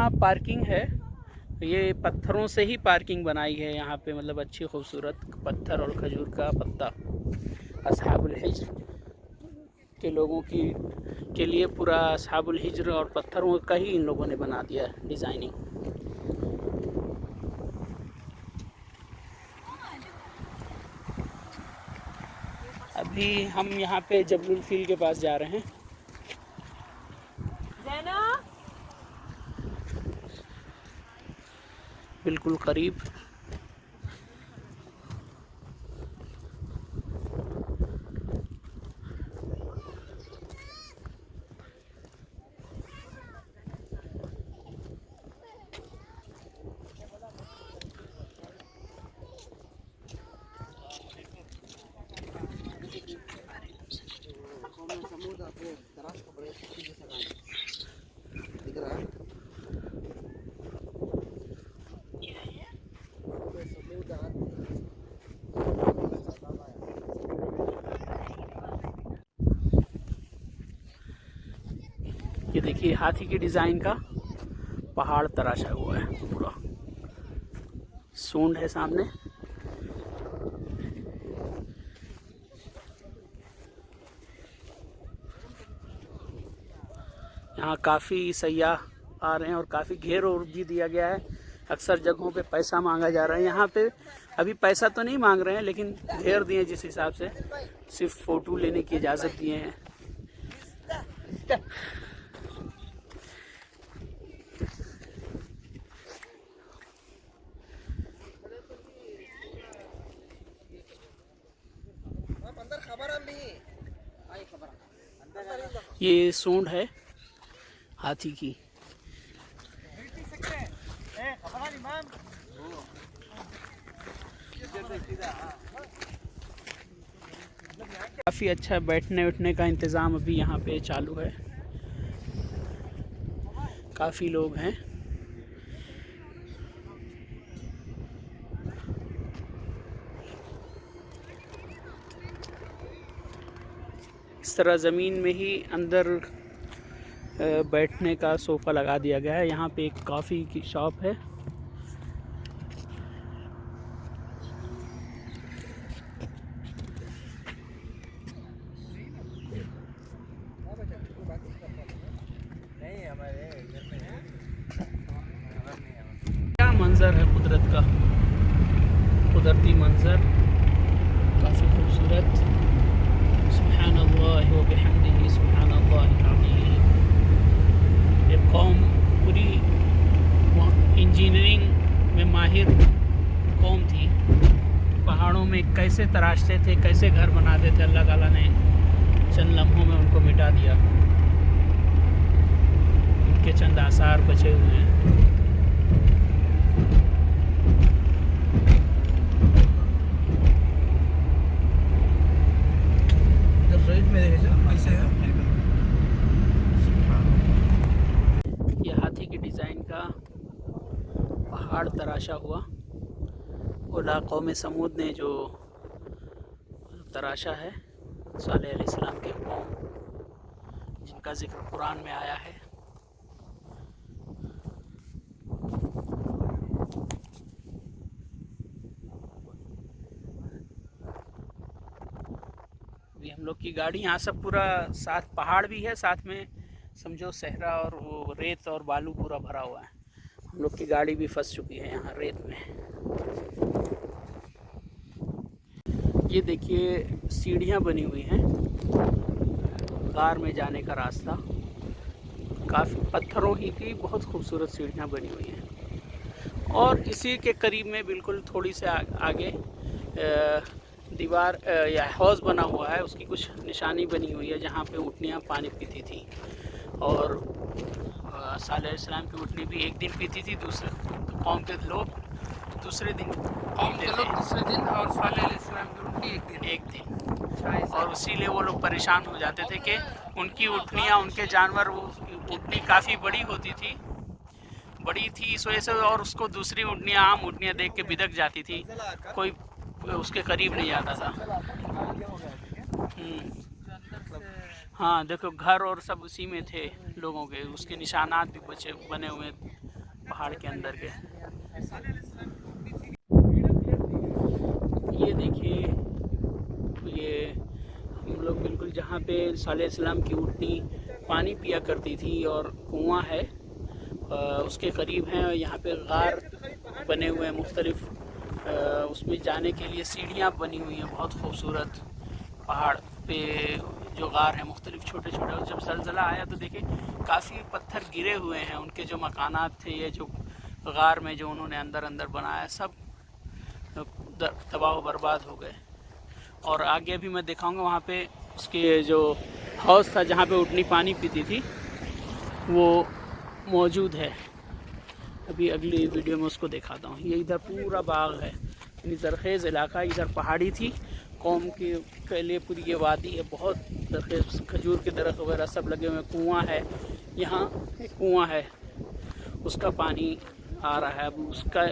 यहाँ पार्किंग है। ये पत्थरों से ही पार्किंग बनाई है यहाँ पे, मतलब अच्छी खूबसूरत पत्थर और खजूर का पत्ता। अस्हाबुल हिज्र के लोगों की के लिए पूरा अस्हाबुल हिज्र और पत्थरों का ही इन लोगों ने बना दिया है डिज़ाइनिंग। अभी हम यहाँ पे जबलुल फील के पास जा रहे हैं। बिल्कुल करीब। ये देखिए हाथी की डिज़ाइन का पहाड़ तराशा हुआ है पूरा। सूंड है सामने। यहाँ काफ़ी सयाह आ रहे हैं और काफ़ी घेर और भी दिया गया है। अक्सर जगहों पे पैसा मांगा जा रहा है, यहाँ पे अभी पैसा तो नहीं मांग रहे हैं, लेकिन घेर दिए जिस हिसाब से, सिर्फ फ़ोटो लेने की इजाज़त दिए हैं। ये सूंड है हाथी की। काफ़ी अच्छा बैठने उठने का इंतज़ाम अभी यहाँ पे चालू है। काफ़ी लोग हैं। इस तरह ज़मीन में ही अंदर बैठने का सोफ़ा लगा दिया गया है। यहाँ पे एक कॉफ़ी की शॉप है। क्या मंजर है कुदरत का, कुदरती मंजर काफ़ी खूबसूरत। सुब्हानल्लाह व बिहम्दिही सुब्हानल्लाहिल अज़ीम। ये कौम पूरी इंजीनियरिंग में माहिर कौम थी। पहाड़ों में कैसे तराशते थे, कैसे घर बनाते थे, अल्लाह ताला ने चंद लम्हों में उनको मिटा दिया। उनके चंद आसार बचे हुए हैं। ये हाथी की डिज़ाइन का पहाड़ तराशा हुआ। ओला कौम समूद ने जो तराशा है, सालेह अलैहिस्सलाम के कौम, जिनका जिक्र कुरान में आया है। अभी हम लोग की गाड़ी यहाँ सब पूरा साथ पहाड़ भी है, साथ में समझो सहरा और वो रेत और बालू पूरा भरा हुआ है। हम लोग की गाड़ी भी फंस चुकी है यहाँ रेत में। ये देखिए सीढ़ियाँ बनी हुई हैं, कार में जाने का रास्ता। काफ़ी पत्थरों ही की बहुत खूबसूरत सीढ़ियाँ बनी हुई हैं। और इसी के करीब में बिल्कुल थोड़ी से आगे दीवार या हौज़ बना हुआ है, उसकी कुछ निशानी बनी हुई है जहाँ पे ऊँटनियाँ पानी पीती थी। और सालेह अलैहिस्सलाम की ऊँटनी भी एक दिन पीती थी, दूसरे कौम के लोग दूसरे दिन पीते थे, दूसरे दिन, और सालेह अलैहिस्सलाम की ऊँटनी एक दिन। और इसीलिए वो लोग परेशान हो जाते थे कि उनकी ऊँटनियाँ, उनके जानवर, वो ऊँटनी काफ़ी बड़ी होती थी, बड़ी थी इस वजह से, और उसको दूसरी ऊँटनियाँ, आम ऊँटनियाँ देख के बिदक जाती थी, कोई उसके करीब नहीं आता था। हाँ देखो घर और सब उसी में थे लोगों के, उसके निशानात भी बने हुए पहाड़ के अंदर के। ये देखिए, ये हम लोग बिल्कुल जहाँ पे साले इस्लाम की ऊँटनी पानी पिया करती थी और कुआं है उसके करीब हैं। यहाँ पे गार बने हुए हैं मुख्तलिफ, उसमें जाने के लिए सीढ़ियाँ बनी हुई हैं बहुत खूबसूरत। पहाड़ पे जो गार हैं मुख्तलिफ छोटे छोटे, और जब ज़लज़ला आया तो देखिए काफ़ी पत्थर गिरे हुए हैं। उनके जो मकानात थे, ये जो गार में जो उन्होंने अंदर अंदर बनाया, सब तबाह बर्बाद हो गए। और आगे भी मैं दिखाऊंगा, वहाँ पे उसके जो हाउस था जहाँ पे ऊँटनी पानी पीती थी वो मौजूद है। अभी अगली वीडियो में उसको दिखाता हूँ। ये इधर पूरा बाग है, यानी ज़रखेज़ इलाका। इधर पहाड़ी थी कौम के लिए पूरी ये वादी है, बहुत ज़रखेज़, खजूर के दरख्त वगैरह सब लगे हुए हैं। कुआं है, यहाँ एक कुआं है, उसका पानी आ रहा है। अब उसका